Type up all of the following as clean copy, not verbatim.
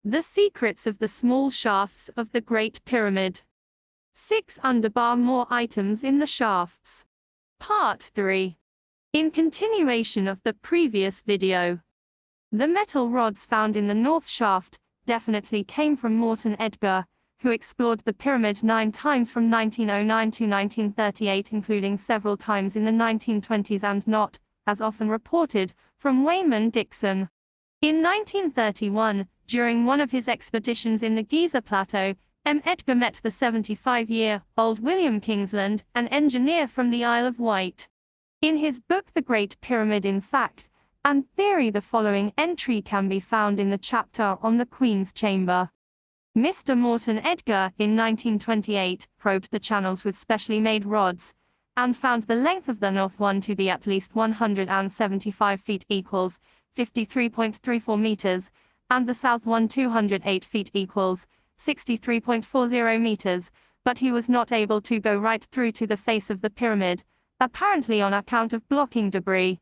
The secrets of the small shafts of the Great Pyramid. 6 underbar more items in the shafts. Part 3. In continuation of the previous video. The metal rods found in the north shaft definitely came from Morton Edgar, who explored the pyramid 9 times from 1909 to 1938, including several times in the 1920s, and not, as often reported, from Wayman Dixon. In 1931, during one of his expeditions in the Giza Plateau, M. Edgar met the 75-year-old William Kingsland, an engineer from the Isle of Wight. In his book The Great Pyramid in Fact and Theory, the following entry can be found in the chapter on the Queen's Chamber. Mr. Morton Edgar, in 1928, probed the channels with specially made rods, and found the length of the north one to be at least 175 feet equals 53.34 meters, and the south one 208 feet equals 63.40 meters, but he was not able to go right through to the face of the pyramid, apparently on account of blocking debris.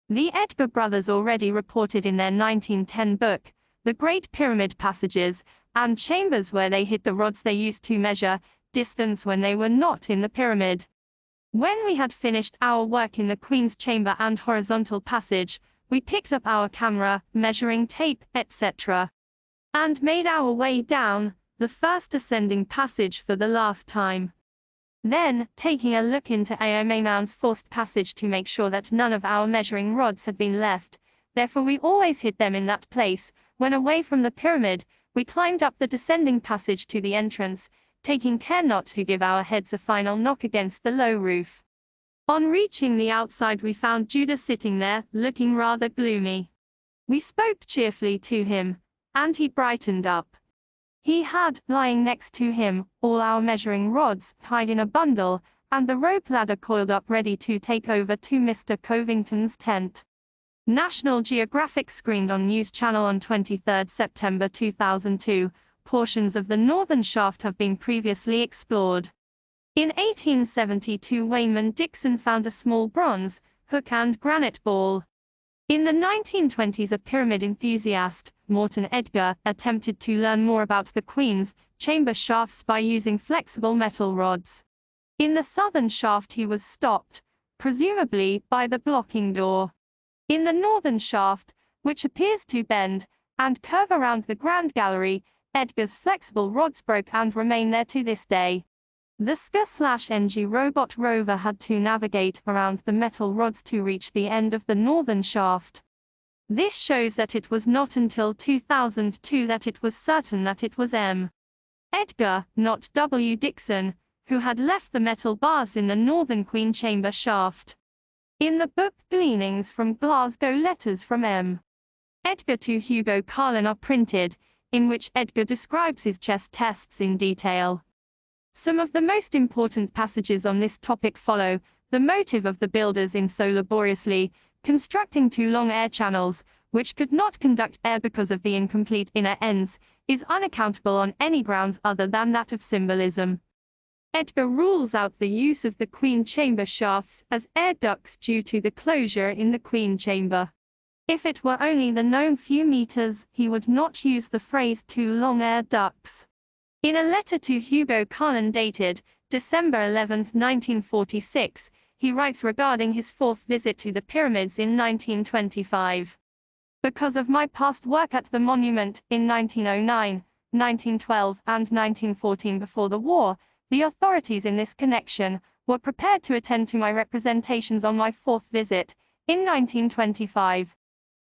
The Edgar brothers already reported in their 1910 book, The Great Pyramid Passages and Chambers, where they hid the rods they used to measure distance when they were not in the pyramid. When we had finished our work in the Queen's Chamber and horizontal passage, we picked up our camera, measuring tape, etc., and made our way down the first ascending passage for the last time. Then, taking a look into Aomaman's forced passage to make sure that none of our measuring rods had been left, therefore we always hid them in that place, when away from the pyramid, we climbed up the descending passage to the entrance, taking care not to give our heads a final knock against the low roof. On reaching the outside, we found Judah sitting there, looking rather gloomy. We spoke cheerfully to him, and he brightened up. He had, lying next to him, all our measuring rods, tied in a bundle, and the rope ladder coiled up ready to take over to Mr. Covington's tent. National Geographic screened on News Channel on 23 September 2002, portions of the northern shaft have been previously explored. In 1872, Wayman Dixon found a small bronze hook and granite ball. In the 1920s, a pyramid enthusiast, Morton Edgar, attempted to learn more about the Queen's Chamber shafts by using flexible metal rods. In the southern shaft he was stopped, presumably by the blocking door. In the northern shaft, which appears to bend and curve around the Grand Gallery, Edgar's flexible rods broke and remain there to this day. The SCA/NG robot rover had to navigate around the metal rods to reach the end of the northern shaft. This shows that it was not until 2002 that it was certain that it was M. Edgar, not W. Dixon, who had left the metal bars in the northern Queen Chamber shaft. In the book Gleanings from Glasgow, letters from M. Edgar to Hugo Carlin are printed, in which Edgar describes his chest tests in detail. Some of the most important passages on this topic follow. The motive of the builders in so laboriously constructing 2 long air channels, which could not conduct air because of the incomplete inner ends, is unaccountable on any grounds other than that of symbolism. Edgar rules out the use of the Queen Chamber shafts as air ducts due to the closure in the Queen Chamber. If it were only the known few meters, he would not use the phrase 2 long air ducts. In a letter to Hugo Carlin dated December 11, 1946, he writes regarding his 4th visit to the pyramids in 1925. Because of my past work at the monument in 1909, 1912, and 1914 before the war, the authorities in this connection were prepared to attend to my representations on my 4th visit, in 1925.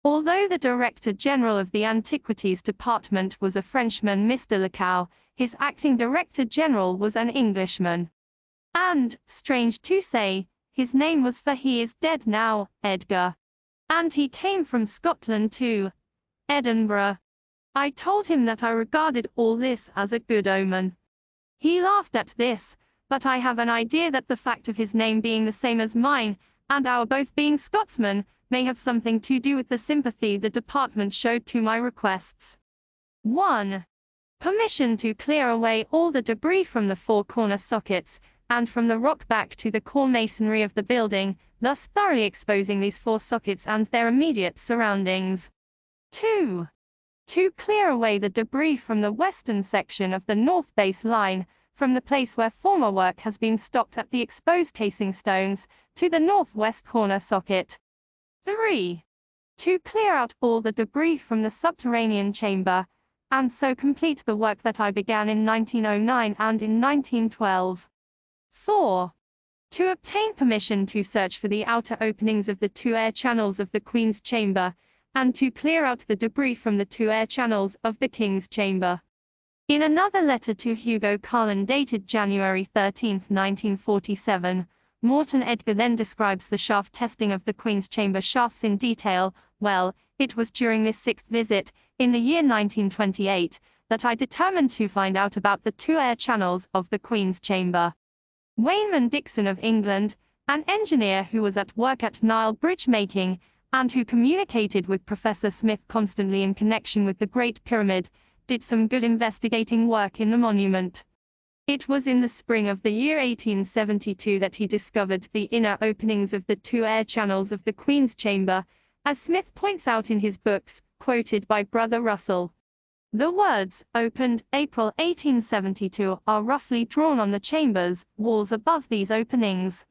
Although the Director General of the Antiquities Department was a Frenchman, Mr. Lecoux, his acting Director General was an Englishman. And, strange to say, his name was, for he is dead now, Edgar. And he came from Scotland too, Edinburgh. I told him that I regarded all this as a good omen. He laughed at this, but I have an idea that the fact of his name being the same as mine, and our both being Scotsmen, may have something to do with the sympathy the department showed to my requests. 1. Permission to clear away all the debris from the 4 corner sockets, and from the rock back to the core masonry of the building, thus thoroughly exposing these 4 sockets and their immediate surroundings. 2. To clear away the debris from the western section of the north base line, from the place where former work has been stopped at the exposed casing stones, to the northwest corner socket. 3. To clear out all the debris from the subterranean chamber, and so complete the work that I began in 1909 and in 1912. 4. To obtain permission to search for the outer openings of the two air channels of the Queen's Chamber, and to clear out the debris from the two air channels of the King's Chamber. In another letter to Hugo Cullen dated January 13, 1947, Morton Edgar then describes the shaft testing of the Queen's Chamber shafts in detail. Well, it was during this sixth visit, in the year 1928, that I determined to find out about the two air channels of the Queen's Chamber. Wayneman Dixon of England, an engineer who was at work at Nile bridge making, and who communicated with Professor Smith constantly in connection with the Great Pyramid, did some good investigating work in the monument. It was in the spring of the year 1872 that he discovered the inner openings of the two air channels of the Queen's Chamber, as Smith points out in his books, quoted by Brother Russell. The words, "opened, April 1872, are roughly drawn on the chamber's walls above these openings.